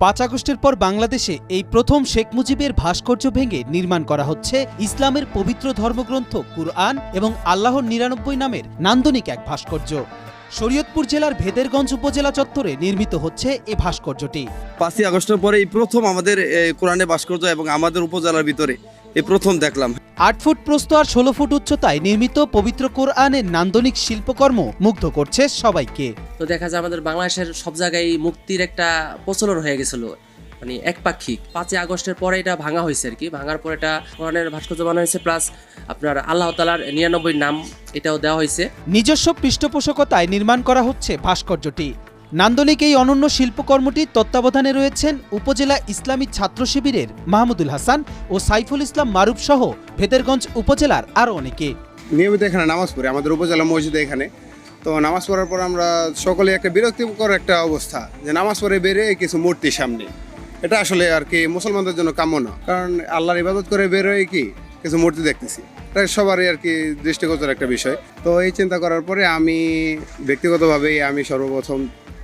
5 আগস্টের পর বাংলাদেশে এই প্রথম শেখ মুজিবের ভাস্কর্য ভেঙে নির্মাণ করা হচ্ছে ইসলামের পবিত্র ধর্মগ্রন্থ কুরআন এবং আল্লাহর 99 নামের নান্দনিক এক ভাস্কর্য। শরীয়তপুর জেলার ভেদেরগঞ্জ উপজেলা চত্বরে নির্মিত হচ্ছে এ ভাস্কর্যটি। 5 আগস্টের পরে এই প্রথম আমাদের কোরআনের ভাস্কর্য এবং আমাদের উপজেলার ভিতরে এই প্রথম দেখলাম। 8 ফুট প্রস্থ আর 16 ফুট উচ্চতায় নির্মিত পবিত্র কোরআনের নান্দনিক শিল্পকর্ম মুগ্ধ করছে সবাইকে। তো দেখা যায় আমাদের বাংলাদেশের সব জায়গায় মুক্তির একটা প্রচলন হয়ে গেছিল, মানে একপাক্ষিক। 5 আগস্টের পরে এটা ভাঙা হয়েছে আর কি। ভাঙার পরে এটা কোরআনের ভাস্কর্য বানানো হয়েছে, প্লাস আপনার আল্লাহ তাআলার 99 নাম এটাও দেওয়া হয়েছে। নিজস্ব পৃষ্ঠপোষকতায় নির্মাণ করা হচ্ছে ভাস্কর্যটি। নান্দনিক এই অনন্য শিল্পকর্মটির তত্ত্বাবধানে রয়েছেন উপজেলা ইসলামী ছাত্র শিবিরের মাহমুদুল হাসান ও সাইফুল ইসলাম মারুফ সহ ভেদেরগঞ্জ উপজেলার আরও অনেকে। নিয়মিত এখানে নামাজ পড়ি, আমাদের উপজেলা মসজিদে এখানে। তো নামাজ পড়ার পর আমরা সকলে একটা বিরক্তিকর একটা অবস্থা যে নামাজ পড়ে বেরে কিছু মূর্তির সামনে, এটা আসলে আর কি মুসলমানদের জন্য কাম্য না। কারণ আল্লাহর ইবাদত করে বেরোয় কি কিছু মূর্তি দেখতেছি, এটা সবারই আর কি দৃষ্টিগোচর একটা বিষয়। তো এই চিন্তা করার পরে আমি ব্যক্তিগতভাবেই সর্বপ্রথম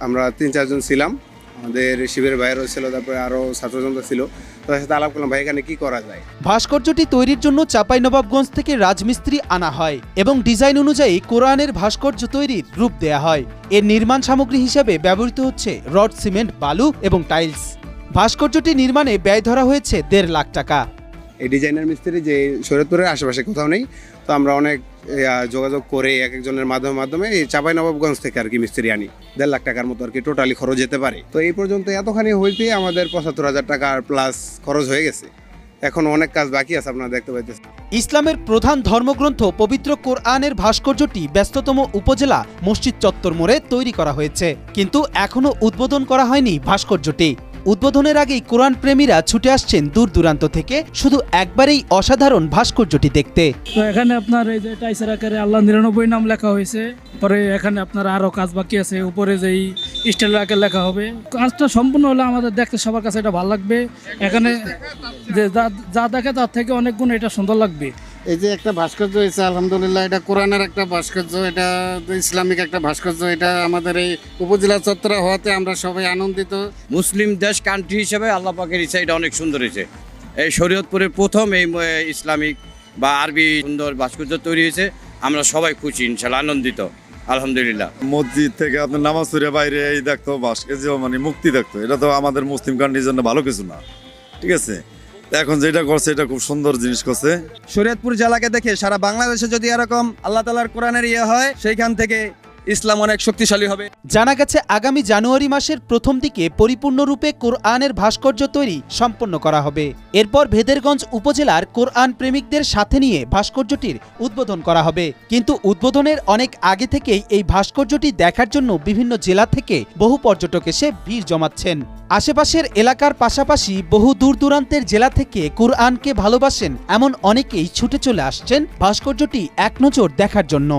আমরা 3-4 জন ছিলাম, আমাদের শিবিরের বাইরেও ছিল, তারপরে আরও ছাত্রজনতা ছিল, তাদের সাথে আলাপ করলাম ভাই এখানে কি করা যায়। ভাস্কর্যটি তৈরির জন্য চাঁপাইনবাবগঞ্জ থেকে রাজমিস্ত্রি আনা হয় এবং ডিজাইন অনুযায়ী কোরআনের ভাস্কর্য তৈরির রূপ দেয়া হয়। এর নির্মাণ সামগ্রী হিসেবে ব্যবহৃত হচ্ছে রড, সিমেন্ট, বালু এবং টাইলস। ভাস্কর্যটি নির্মাণে ব্যয় ধরা হয়েছে 1.5 লাখ টাকা। এই ডিজাইনার মিস্ত্রি যে শরীয়তপুরের আশেপাশে কোথাও নেই, তো আমরা অনেক যোগাযোগ করে একজনের মাধ্যমে এই চাঁপাইনবাবগঞ্জ থেকে আর কি মিস্ত্রি আনি। 1.5 লাখ টাকার মতো আর কি টোটালি খরচ যেতে পারে। তো এই পর্যন্ত এতখানি হইতে আমাদের 75,000 টাকা প্লাস খরচ হয়ে গেছে। এখন অনেক কাজ বাকি আছে, আপনারা দেখতে পাইতেছেন। ইসলামের প্রধান ধর্মগ্রন্থ পবিত্র কোরআনের ভাস্কর্যটি ব্যস্ততম উপজেলা মসজিদ চত্বর মোড়ে তৈরি করা হয়েছে, কিন্তু এখনো উদ্বোধন করা হয়নি ভাস্কর্যটি। উদ্বোধনের আগেই কোরআন প্রেমীরা ছুটে আসছেন দূর দূরান্ত থেকে শুধু একবারেই অসাধারণ ভাস্কর্যটি দেখতে। তো এখানে আপনার এই যে টাইসের আকারে আল্লাহ 99 নাম লেখা হয়েছে। পরে এখানে আপনার আরো কাজ বাকি আছে, উপরে যেই স্টাইল আকারে লেখা হবে। কাজটা সম্পূর্ণ হলে আমাদের দেখতে সবার কাছে এটা ভালো লাগবে। এখানে যে যা দেখে তার থেকে অনেক গুণ এটা সুন্দর লাগবে। এই যে একটা ভাস্কর্য হয়েছে, আলহামদুলিল্লাহ, এটা কোরআনের একটা ভাস্কর্য, এটা ইসলামিক একটা ভাস্কর্য। এটা আমাদের এই উপজেলা চত্বরে হওয়াতে আমরা সবাই আনন্দিত। মুসলিম দেশ কান্ট্রি হিসেবে আল্লাহ পাকের ইচ্ছা এটা অনেক সুন্দর হয়েছে। এই শরীয়তপুরের প্রথম এই ইসলামিক বা আরবি সুন্দর ভাস্কর্য তৈরি হয়েছে। আমরা সবাই খুশি, ইনশাআল্লাহ আনন্দিত, আলহামদুলিল্লাহ। মসজিদ থেকে আপনার নামাজ পড়ে বাইরে এই দেখতো ভাস্কর্য, মানে মুক্তি দেখতো। এটা তো আমাদের মুসলিম কান্ট্রির জন্য ভালো কিছু না, ঠিক আছে। এখন যেটা করছে এটা খুব সুন্দর জিনিস করছে। শরীয়তপুর জেলাকে দেখে সারা বাংলাদেশে যদি এরকম আল্লাহ তাআলার কোরআনের হয়, সেইখান থেকে ইসলাম অনেক শক্তিশালী হবে। জানা গেছে আগামী জানুয়ারি মাসের প্রথম দিকে পরিপূর্ণরূপে কোরআনের ভাস্কর্য তৈরি সম্পন্ন করা হবে। এরপর ভেদেরগঞ্জ উপজেলার কোরআন প্রেমিকদের সাথে নিয়ে ভাস্কর্যটির উদ্বোধন করা হবে। কিন্তু উদ্বোধনের অনেক আগে থেকেই এই ভাস্কর্যটি দেখার জন্য বিভিন্ন জেলা থেকে বহু পর্যটক এসে ভিড় জমাচ্ছেন। আশেপাশের এলাকার পাশাপাশি বহু দূর দূরান্তের জেলা থেকে কোরআনকে ভালোবাসেন এমন অনেকেই ছুটে চলে আসছেন ভাস্কর্যটি এক নজর দেখার জন্য।